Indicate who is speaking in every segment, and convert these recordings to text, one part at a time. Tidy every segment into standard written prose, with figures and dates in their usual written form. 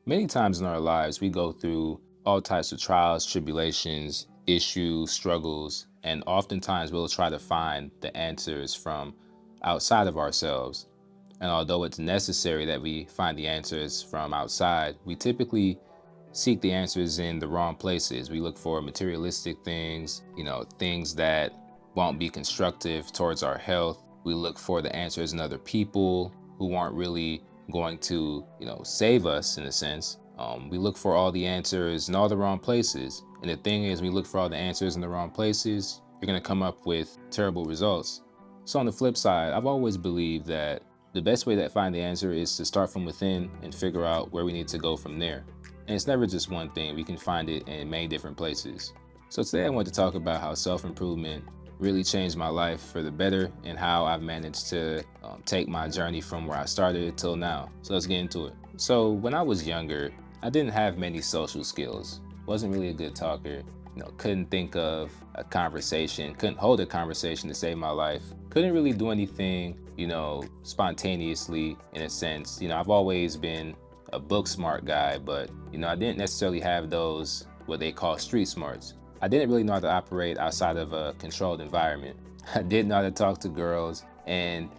Speaker 1: Many times in our lives, we go through all types of trials, tribulations, issues, struggles, and oftentimes we'll try to find the answers from outside of ourselves. And although it's necessary that we find the answers from outside, we typically seek the answers in the wrong places. We look for materialistic things, things that won't be constructive towards our health. We look for the answers in other people who aren't really going to, save us in a sense. We look for all the answers in all the wrong places. And the thing is, we look for all the answers in the wrong places, you're going to come up with terrible results. So on the flip side, I've always believed that the best way to find the answer is to start from within and figure out where we need to go from there. And it's never just one thing. We can find it in many different places. So today I want to talk about how self-improvement really changed my life for the better and how I've managed to take my journey from where I started till now. So let's get into it. So when I was younger, I didn't have many social skills. Wasn't really a good talker. Couldn't think of a conversation, couldn't hold a conversation to save my life. Couldn't really do anything, spontaneously in a sense. I've always been a book smart guy, but I didn't necessarily have those what they call street smarts. I didn't really know how to operate outside of a controlled environment. I didn't know how to talk to girls, and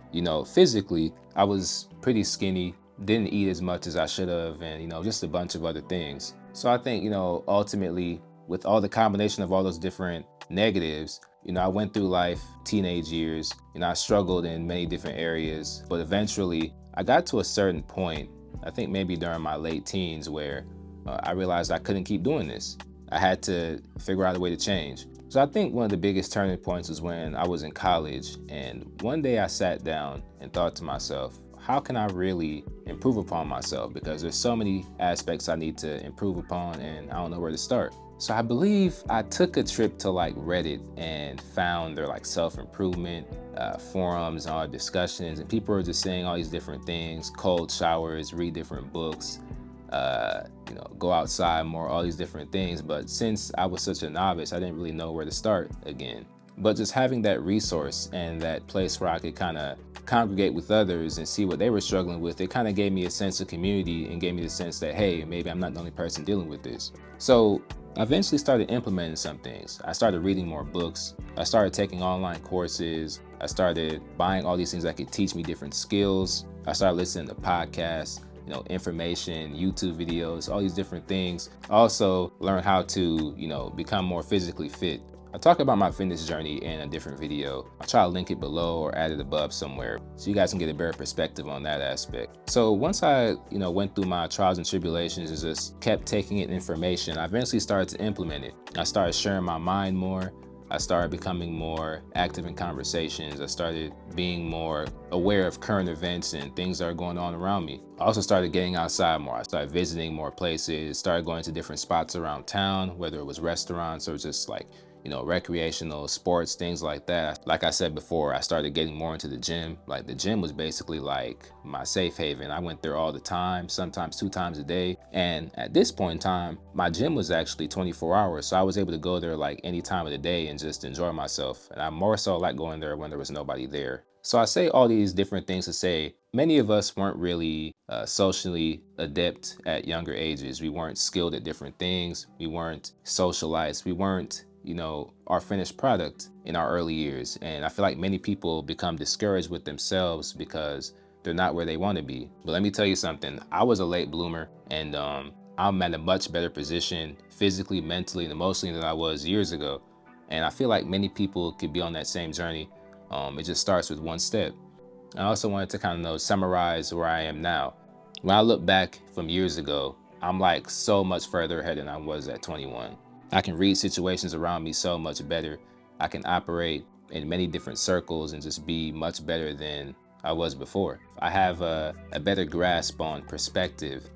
Speaker 1: physically I was pretty skinny, didn't eat as much as I should have, and just a bunch of other things. So I think ultimately, with all the combination of all those different negatives, I went through life, teenage years, I struggled in many different areas, but eventually I got to a certain point, I think maybe during my late teens, where I realized I couldn't keep doing this. I had to figure out a way to change. So I think one of the biggest turning points was when I was in college, and one day I sat down and thought to myself, how can I really improve upon myself? Because there's so many aspects I need to improve upon and I don't know where to start. So I believe I took a trip to Reddit and found their self-improvement forums and all discussions, and people are just saying all these different things: cold showers, read different books, go outside more, all these different things. But since I was such a novice, I didn't really know where to start again. But just having that resource and that place where I could kind of congregate with others and see what they were struggling with, it kind of gave me a sense of community and gave me the sense that, hey, maybe I'm not the only person dealing with this. So I eventually started implementing some things. I started reading more books. I started taking online courses. I started buying all these things that could teach me different skills. I started listening to podcasts, information, YouTube videos, all these different things. I also learned how to, become more physically fit. I talk about my fitness journey in a different video. I'll try to link it below or add it above somewhere so you guys can get a better perspective on that aspect. So once I, went through my trials and tribulations and just kept taking in information, I eventually started to implement it. I started sharing my mind more. I started becoming more active in conversations. I started being more aware of current events and things that are going on around me. I also started getting outside more. I started visiting more places, started going to different spots around town, whether it was restaurants or just recreational sports, things like that. Like I said before, I started getting more into the gym. The gym was basically my safe haven. I went there all the time, sometimes 2 times a day. And at this point in time, my gym was actually 24 hours. So I was able to go there any time of the day and just enjoy myself. And I more so like going there when there was nobody there. So I say all these different things to say, many of us weren't really socially adept at younger ages. We weren't skilled at different things. We weren't socialized. We weren't our finished product in our early years. And I feel like many people become discouraged with themselves because they're not where they want to be. But let me tell you something, I was a late bloomer, and I'm at a much better position physically, mentally, and emotionally than I was years ago. And I feel like many people could be on that same journey. It just starts with one step. I also wanted to kind of summarize where I am now. When I look back from years ago, I'm so much further ahead than I was at 21. I can read situations around me so much better. I can operate in many different circles and just be much better than I was before. I have a better grasp on perspective.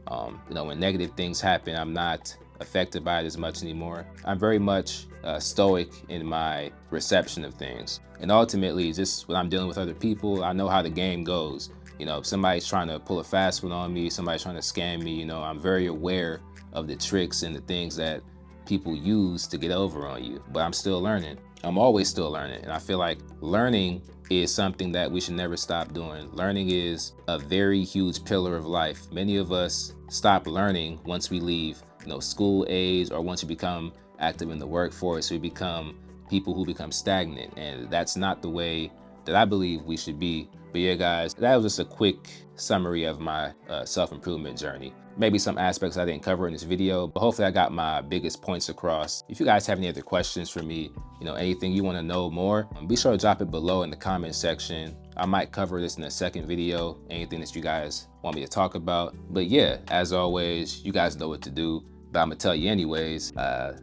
Speaker 1: When negative things happen, I'm not affected by it as much anymore. I'm very much stoic in my reception of things. And ultimately, just when I'm dealing with other people, I know how the game goes. If somebody's trying to pull a fast one on me, somebody's trying to scam me, I'm very aware of the tricks and the things that people use to get over on you. But I'm still learning. I'm always still learning. And I feel like learning is something that we should never stop doing. Learning is a very huge pillar of life. Many of us stop learning once we leave, school age, or once we become active in the workforce. We become people who become stagnant, and that's not the way that I believe we should be. But yeah, guys, that was just a quick summary of my self-improvement journey. Maybe some aspects I didn't cover in this video, but hopefully I got my biggest points across. If you guys have any other questions for me, anything you want to know more, be sure to drop it below in the comment section. I might cover this in a second video, anything that you guys want me to talk about. But yeah, as always, you guys know what to do, but I'm gonna tell you anyways.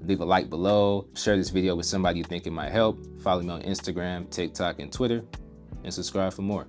Speaker 1: Leave a like below, share this video with somebody you think it might help, follow me on Instagram, TikTok, and Twitter, and subscribe for more.